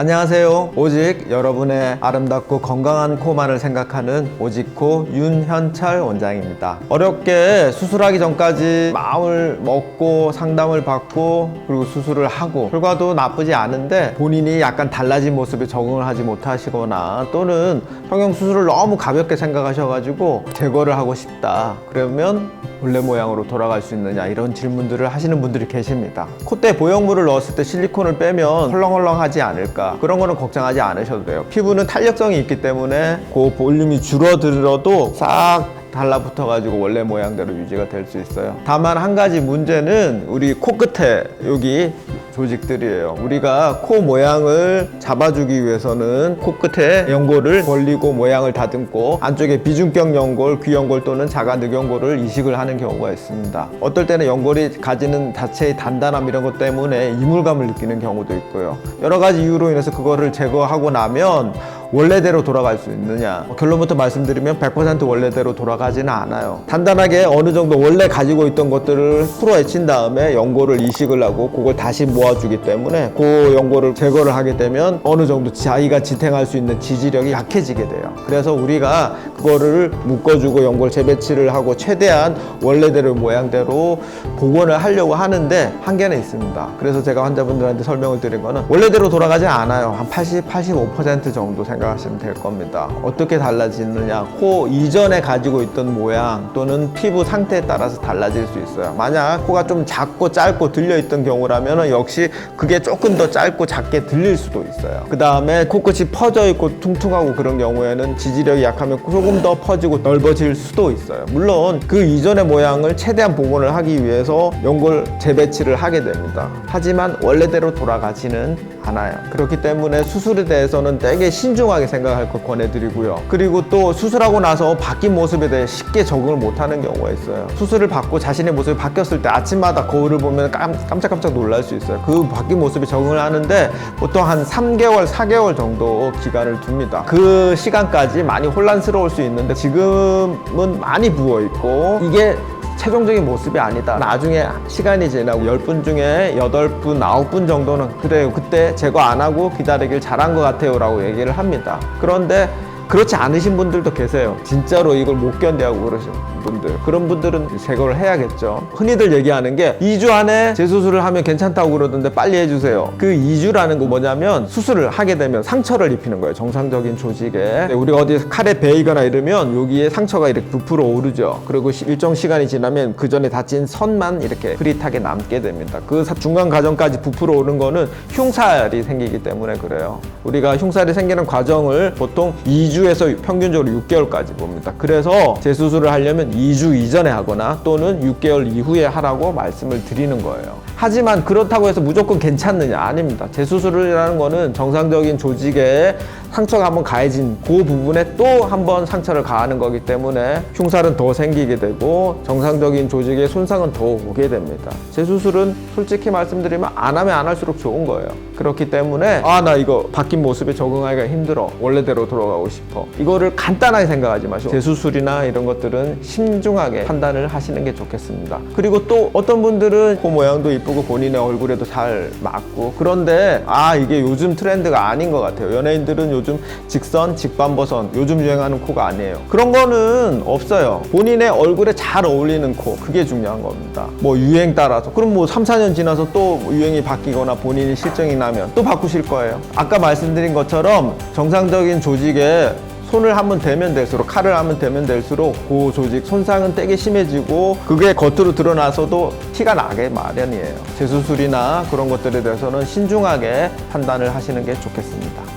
안녕하세요. 오직 여러분의 아름답고 건강한 코만을 생각하는 오직코 윤현철 원장입니다. 어렵게 수술하기 전까지 마음을 먹고 상담을 받고 그리고 수술을 하고 결과도 나쁘지 않은데 본인이 약간 달라진 모습에 적응을 하지 못하시거나 또는 성형수술을 너무 가볍게 생각하셔가지고 제거를 하고 싶다 그러면 원래 모양으로 돌아갈 수 있느냐 이런 질문들을 하시는 분들이 계십니다. 콧대 보형물을 넣었을 때 실리콘을 빼면 헐렁헐렁하지 않을까, 그런 거는 걱정하지 않으셔도 돼요. 피부는 탄력성이 있기 때문에 그 볼륨이 줄어들어도 싹 달라붙어 가지고 원래 모양대로 유지가 될 수 있어요. 다만 한 가지 문제는 우리 코끝에 여기 조직들이에요. 우리가 코 모양을 잡아주기 위해서는 코끝에 연골을 벌리고 모양을 다듬고 안쪽에 비중격 연골, 귀연골 또는 자가 늑연골을 이식을 하는 경우가 있습니다. 어떨 때는 연골이 가지는 자체의 단단함 이런 것 때문에 이물감을 느끼는 경우도 있고요. 여러 가지 이유로 인해서 그거를 제거하고 나면 원래대로 돌아갈 수 있느냐, 결론부터 말씀드리면 100% 원래대로 돌아가지는 않아요. 단단하게 어느 정도 원래 가지고 있던 것들을 풀어헤친 다음에 연골을 이식을 하고 그걸 다시 모아주기 때문에 그 연골을 제거를 하게 되면 어느 정도 자기가 지탱할 수 있는 지지력이 약해지게 돼요. 그래서 우리가 그거를 묶어주고 연골 재배치를 하고 최대한 원래대로 모양대로 복원을 하려고 하는데 한계는 있습니다. 그래서 제가 환자분들한테 설명을 드린 거는 원래대로 돌아가지 않아요. 한 80, 85% 정도 생각하시면 될 겁니다. 어떻게 달라지느냐, 코 이전에 가지고 있던 모양 또는 피부 상태에 따라서 달라질 수 있어요. 만약 코가 좀 작고 짧고 들려있던 경우라면 역시 그게 조금 더 짧고 작게 들릴 수도 있어요. 그 다음에 코끝이 퍼져 있고 퉁퉁하고 그런 경우에는 지지력이 약하면 조금 더 퍼지고 넓어질 수도 있어요. 물론 그 이전의 모양을 최대한 복원을 하기 위해서 연골 재배치를 하게 됩니다. 하지만 원래대로 돌아가지는 않아요. 그렇기 때문에 수술에 대해서는 되게 신중하게 생각할 걸 권해드리고요. 그리고 또 수술하고 나서 바뀐 모습에 대해 쉽게 적응을 못하는 경우가 있어요. 수술을 받고 자신의 모습이 바뀌었을 때 아침마다 거울을 보면 깜짝깜짝 놀랄 수 있어요. 그 바뀐 모습에 적응을 하는데 보통 한 3개월, 4개월 정도 기간을 둡니다. 그 시간까지 많이 혼란스러울 수 있는데 지금은 많이 부어있고 이게 최종적인 모습이 아니다. 나중에 시간이 지나고 10분 중에 8분, 9분 정도는 그래요. 그때 제거 안 하고 기다리길 잘한 것 같아요 라고 얘기를 합니다. 그런데 그렇지 않으신 분들도 계세요. 진짜로 이걸 못 견뎌하고 그러신 분들. 그런 분들은 제거를 해야겠죠. 흔히들 얘기하는 게 2주 안에 재수술을 하면 괜찮다고 그러던데 빨리 해주세요. 그 2주라는 거 뭐냐면 수술을 하게 되면 상처를 입히는 거예요. 정상적인 조직에. 우리가 어디 칼에 베이거나 이러면 여기에 상처가 이렇게 부풀어 오르죠. 그리고 일정 시간이 지나면 그 전에 다친 선만 이렇게 흐릿하게 남게 됩니다. 그 중간 과정까지 부풀어 오른 거는 흉살이 생기기 때문에 그래요. 우리가 흉살이 생기는 과정을 보통 2주에서 평균적으로 6개월까지 봅니다. 그래서 재수술을 하려면 2주 이전에 하거나 또는 6개월 이후에 하라고 말씀을 드리는 거예요. 하지만 그렇다고 해서 무조건 괜찮느냐? 아닙니다. 재수술이라는 거는 정상적인 조직에 상처가 한번 가해진 그 부분에 또 한번 상처를 가하는 거기 때문에 흉살은 더 생기게 되고 정상적인 조직에 손상은 더 오게 됩니다. 재수술은 솔직히 말씀드리면 안 하면 안 할수록 좋은 거예요. 그렇기 때문에 나 이거 바뀐 모습에 적응하기가 힘들어, 원래대로 돌아가고 싶어, 이거를 간단하게 생각하지 마시고 재수술이나 이런 것들은 신중하게 판단을 하시는 게 좋겠습니다. 그리고 또 어떤 분들은 코 모양도 이쁘고 본인의 얼굴에도 잘 맞고 그런데 이게 요즘 트렌드가 아닌 것 같아요. 연예인들은 요즘 직선, 직반버선 요즘 유행하는 코가 아니에요. 그런 거는 없어요. 본인의 얼굴에 잘 어울리는 코, 그게 중요한 겁니다. 뭐 유행 따라서 그럼 뭐 3, 4년 지나서 또 유행이 바뀌거나 본인이 실정이 나면 또 바꾸실 거예요. 아까 말씀드린 것처럼 정상적인 조직에 손을 한번 대면 될수록, 칼을 한번 대면 될수록 그 조직 손상은 되게 심해지고 그게 겉으로 드러나서도 티가 나게 마련이에요. 재수술이나 그런 것들에 대해서는 신중하게 판단을 하시는 게 좋겠습니다.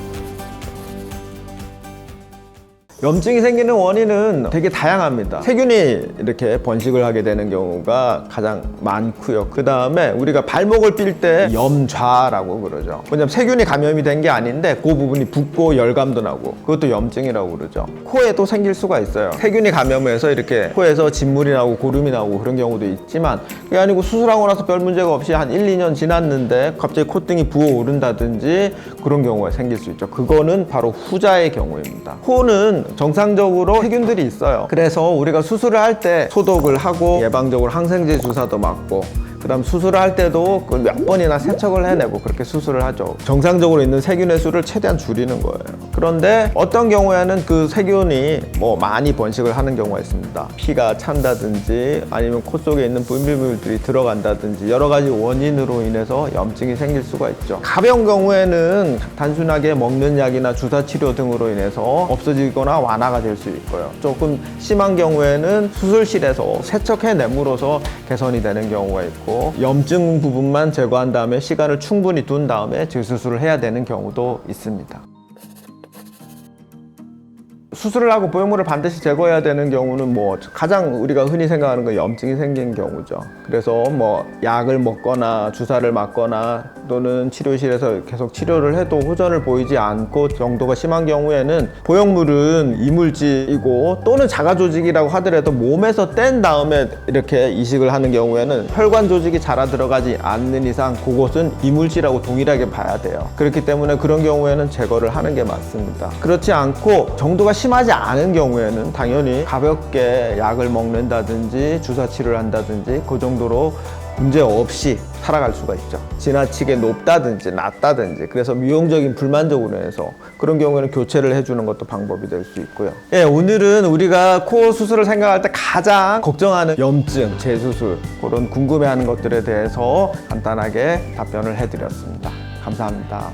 염증이 생기는 원인은 되게 다양합니다. 세균이 이렇게 번식을 하게 되는 경우가 가장 많고요. 그 다음에 우리가 발목을 삘 때 염좌라고 그러죠. 왜냐면 세균이 감염이 된 게 아닌데 그 부분이 붓고 열감도 나고 그것도 염증이라고 그러죠. 코에도 생길 수가 있어요. 세균이 감염해서 이렇게 코에서 진물이 나고 고름이 나고 그런 경우도 있지만 그게 아니고 수술하고 나서 별 문제가 없이 한 1, 2년 지났는데 갑자기 콧등이 부어오른다든지 그런 경우가 생길 수 있죠. 그거는 바로 후자의 경우입니다. 코는 정상적으로 세균들이 있어요. 그래서 우리가 수술을 할 때 소독을 하고 예방적으로 항생제 주사도 맞고 그다음 수술을 할 때도 그 몇 번이나 세척을 해내고 그렇게 수술을 하죠. 정상적으로 있는 세균의 수를 최대한 줄이는 거예요. 그런데 어떤 경우에는 그 세균이 뭐 많이 번식을 하는 경우가 있습니다. 피가 찬다든지 아니면 코 속에 있는 분비물들이 들어간다든지 여러 가지 원인으로 인해서 염증이 생길 수가 있죠. 가벼운 경우에는 단순하게 먹는 약이나 주사 치료 등으로 인해서 없어지거나 완화가 될 수 있고요. 조금 심한 경우에는 수술실에서 세척해냄으로써 개선이 되는 경우가 있고, 염증 부분만 제거한 다음에 시간을 충분히 둔 다음에 재수술을 해야 되는 경우도 있습니다. 수술을 하고 보형물을 반드시 제거해야 되는 경우는 뭐 가장 우리가 흔히 생각하는 건 염증이 생긴 경우죠. 그래서 뭐 약을 먹거나 주사를 맞거나 또는 치료실에서 계속 치료를 해도 호전을 보이지 않고 정도가 심한 경우에는, 보형물은 이물질이고 또는 자가 조직이라고 하더라도 몸에서 뗀 다음에 이렇게 이식을 하는 경우에는 혈관 조직이 자라 들어가지 않는 이상 그곳은 이물질하고 동일하게 봐야 돼요. 그렇기 때문에 그런 경우에는 제거를 하는 게 맞습니다. 그렇지 않고 정도가 심하지 않은 경우에는 당연히 가볍게 약을 먹는다든지 주사 치료를 한다든지 그 정도로 문제 없이 살아갈 수가 있죠. 지나치게 높다든지 낮다든지, 그래서 미용적인 불만족으로 해서 그런 경우에는 교체를 해주는 것도 방법이 될 수 있고요. 예, 오늘은 우리가 코 수술을 생각할 때 가장 걱정하는 염증, 재수술, 그런 궁금해하는 것들에 대해서 간단하게 답변을 해드렸습니다. 감사합니다.